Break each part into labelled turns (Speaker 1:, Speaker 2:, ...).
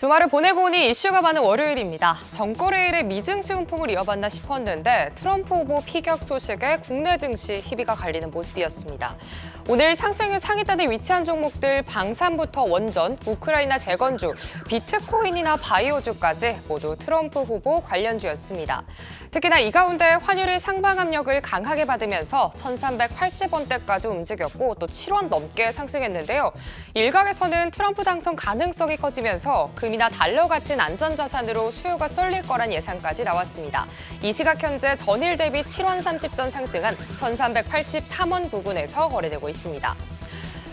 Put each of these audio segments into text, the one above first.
Speaker 1: 주말을 보내고 오니 이슈가 많은 월요일입니다. 정거래일에 미증시 훈풍을 이어봤나 싶었는데 트럼프 후보 피격 소식에 국내 증시 희비가 갈리는 모습이었습니다. 오늘 상승률 상위단에 위치한 종목들 방산부터 원전, 우크라이나 재건주, 비트코인이나 바이오주까지 모두 트럼프 후보 관련주였습니다. 특히나 이 가운데 환율이 상방 압력을 강하게 받으면서 1,380원대까지 움직였고 또 7원 넘게 상승했는데요. 일각에서는 트럼프 당선 가능성이 커지면서 금이나 달러 같은 안전자산으로 수요가 쏠릴 거란 예상까지 나왔습니다. 이 시각 현재 전일 대비 7원 30전 상승한 1,383원 부근에서 거래되고 있습니다.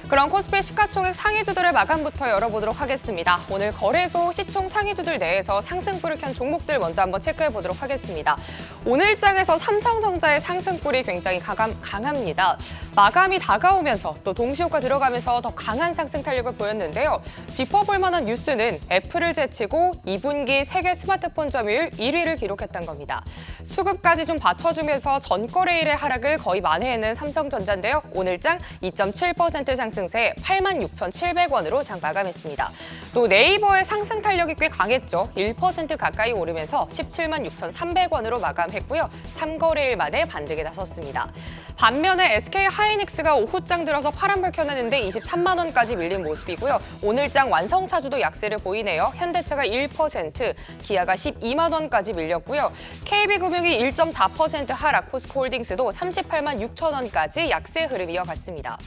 Speaker 1: 그럼 코스피 시가총액 상위주들의 마감부터 열어보도록 하겠습니다. 오늘 거래소 시총 상위주들 내에서 상승불을 켠 종목들 먼저 한번 체크해보도록 하겠습니다. 오늘 장에서 삼성전자의 상승불이 굉장히 강합니다. 마감이 다가오면서 또 동시효과 들어가면서 더 강한 상승 탄력을 보였는데요. 짚어볼 만한 뉴스는 애플을 제치고 2분기 세계 스마트폰 점유율 1위를 기록했던 겁니다. 수급까지 좀 받쳐주면서 전거래일의 하락을 거의 만회해낸 삼성전자인데요. 오늘 장 2.7% 상승세 86,700원으로 장 마감했습니다. 또 네이버의 상승 탄력이 꽤 강했죠. 1% 가까이 오르면서 176,300원으로 마감했고요. 3거래일 만에 반등에 나섰습니다. 반면에 SK하이닉스가 오후장 들어서 파란불 켜냈는데 23만 원까지 밀린 모습이고요. 오늘장 완성차주도 약세를 보이네요. 현대차가 1%, 기아가 12만 원까지 밀렸고요. KB금융이 1.4% 하락, 포스코홀딩스도 38만 6천 원까지 약세 흐름 이어갔습니다.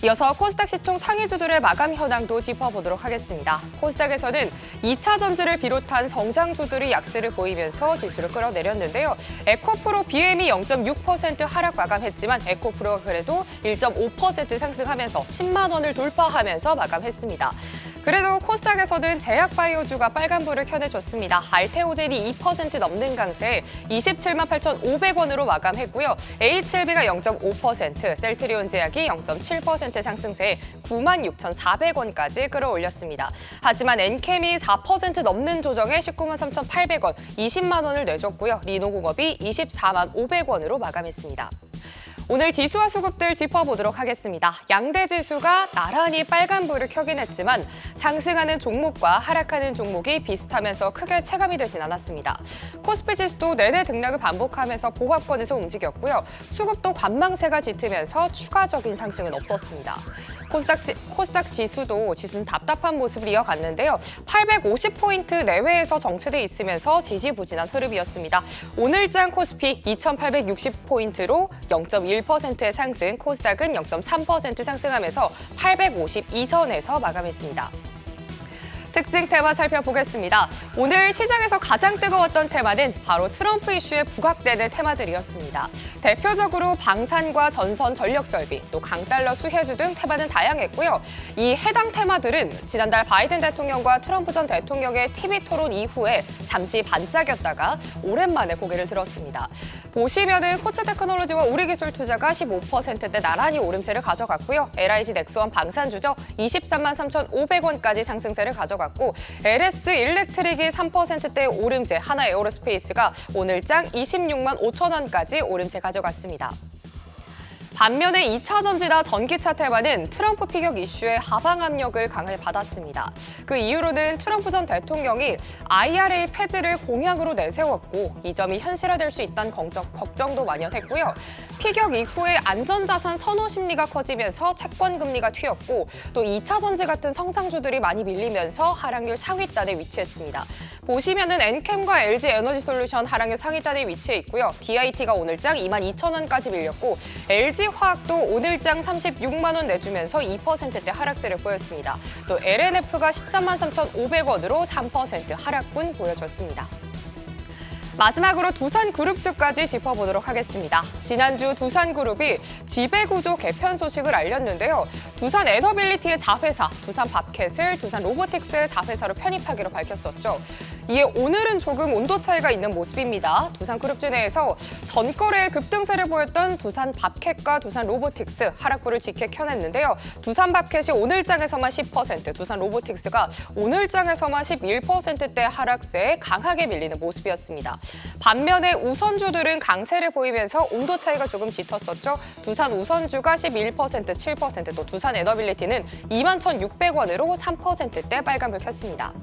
Speaker 1: 이어서 코스닥 시총 상위주들의 마감 현황도 짚어보도록 하겠습니다. 코스닥에서는 2차 전지를 비롯한 성장주들이 약세를 보이면서 지수를 끌어내렸는데요. 에코프로 BM이 0.6% 하락 마감했지만 에코프로가 그래도 1.5% 상승하면서 10만 원을 돌파하면서 마감했습니다. 그래도 코스닥에서는 제약바이오주가 빨간불을 켜내줬습니다. 알테오젠이 2% 넘는 강세에 27만 8,500원으로 마감했고요. HLB가 0.5%, 셀트리온 제약이 0.7% 상승세에 9만 6,400원까지 끌어올렸습니다. 하지만 엔캠이 4% 넘는 조정에 19만 3,800원, 20만 원을 내줬고요. 리노공업이 24만 500원으로 마감했습니다. 오늘 지수와 수급들 짚어보도록 하겠습니다. 양대 지수가 나란히 빨간불을 켜긴 했지만 상승하는 종목과 하락하는 종목이 비슷하면서 크게 체감이 되진 않았습니다. 코스피 지수도 내내 등락을 반복하면서 보합권에서 움직였고요. 수급도 관망세가 짙으면서 추가적인 상승은 없었습니다. 코스닥 지수는 답답한 모습을 이어갔는데요. 850포인트 내외에서 정체돼 있으면서 지지부진한 흐름이었습니다. 오늘장 코스피 2,860포인트로 0.1%의 상승, 코스닥은 0.3% 상승하면서 852선에서 마감했습니다. 특징 테마 살펴보겠습니다. 오늘 시장에서 가장 뜨거웠던 테마는 바로 트럼프 이슈에 부각되는 테마들이었습니다. 대표적으로 방산과 전선 전력 설비, 또 강달러 수혜주 등 테마는 다양했고요. 이 해당 테마들은 지난달 바이든 대통령과 트럼프 전 대통령의 TV 토론 이후에 잠시 반짝였다가 오랜만에 고개를 들었습니다. 보시면은 코츠테크놀로지와 우리기술투자가 15%대 나란히 오름세를 가져갔고요. LIG 넥스원 방산주죠. 23만 3,500원까지 상승세를 가져갔고 LS 일렉트릭이 3%대 오름세, 하나에어로스페이스가 오늘장 26만 5천 원까지 오름세 가져갔습니다. 반면에 2차 전지나 전기차 테마는 트럼프 피격 이슈에 하방 압력을 강하게 받았습니다. 그 이유로는 트럼프 전 대통령이 IRA 폐지를 공약으로 내세웠고 이 점이 현실화될 수 있다는 걱정도 만연했고요. 피격 이후에 안전자산 선호 심리가 커지면서 채권 금리가 튀었고 또 2차 전지 같은 성장주들이 많이 밀리면서 하락률 상위단에 위치했습니다. 보시면은 엔캠과 LG 에너지솔루션 하락률 상위단에 위치해 있고요. DIT가 오늘장 22,000원까지 밀렸고 LG화학도 오늘장 36만 원 내주면서 2%대 하락세를 보였습니다. 또 LNF가 13만 3,500원으로 3% 하락분 보여줬습니다. 마지막으로 두산그룹주까지 짚어보도록 하겠습니다. 지난주 두산그룹이 지배구조 개편 소식을 알렸는데요. 두산 에너빌리티의 자회사, 두산밥켓을 두산로보틱스의 자회사로 편입하기로 밝혔었죠. 이에 오늘은 조금 온도 차이가 있는 모습입니다. 두산그룹주 내에서 전거래에 급등세를 보였던 두산밥켓과 두산로보틱스 하락불을 짙게 켜냈는데요. 두산밥켓이 오늘장에서만 10%, 두산로보틱스가 오늘장에서만 11%대 하락세에 강하게 밀리는 모습이었습니다. 반면에 우선주들은 강세를 보이면서 온도 차이가 조금 짙었었죠. 두산 우선주가 11%, 7%, 또 두산 에너빌리티는 21,600원으로 3%대 빨간불 켰습니다.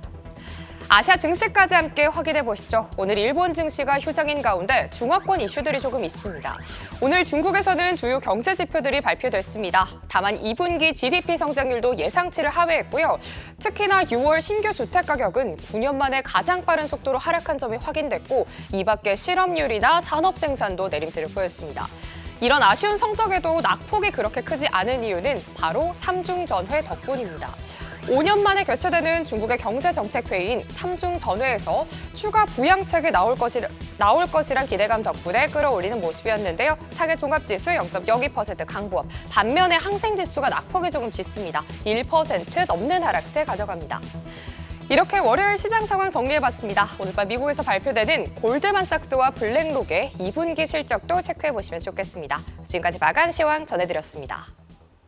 Speaker 1: 아시아 증시까지 함께 확인해 보시죠. 오늘 일본 증시가 휴장인 가운데 중화권 이슈들이 조금 있습니다. 오늘 중국에서는 주요 경제 지표들이 발표됐습니다. 다만 2분기 GDP 성장률도 예상치를 하회했고요. 특히나 6월 신규 주택 가격은 9년 만에 가장 빠른 속도로 하락한 점이 확인됐고, 이 밖에 실업률이나 산업 생산도 내림세를 보였습니다. 이런 아쉬운 성적에도 낙폭이 그렇게 크지 않은 이유는 바로 삼중전회 덕분입니다. 5년 만에 개최되는 중국의 경제정책회의인 삼중전회에서 추가 부양책이 나올 것이란 기대감 덕분에 끌어올리는 모습이었는데요. 상해 종합지수 0.02% 강보합, 반면에 항생지수가 낙폭이 조금 짙습니다. 1% 넘는 하락세 가져갑니다. 이렇게 월요일 시장 상황 정리해봤습니다. 오늘 밤 미국에서 발표되는 골드만삭스와 블랙록의 2분기 실적도 체크해보시면 좋겠습니다. 지금까지 마간 시황 전해드렸습니다.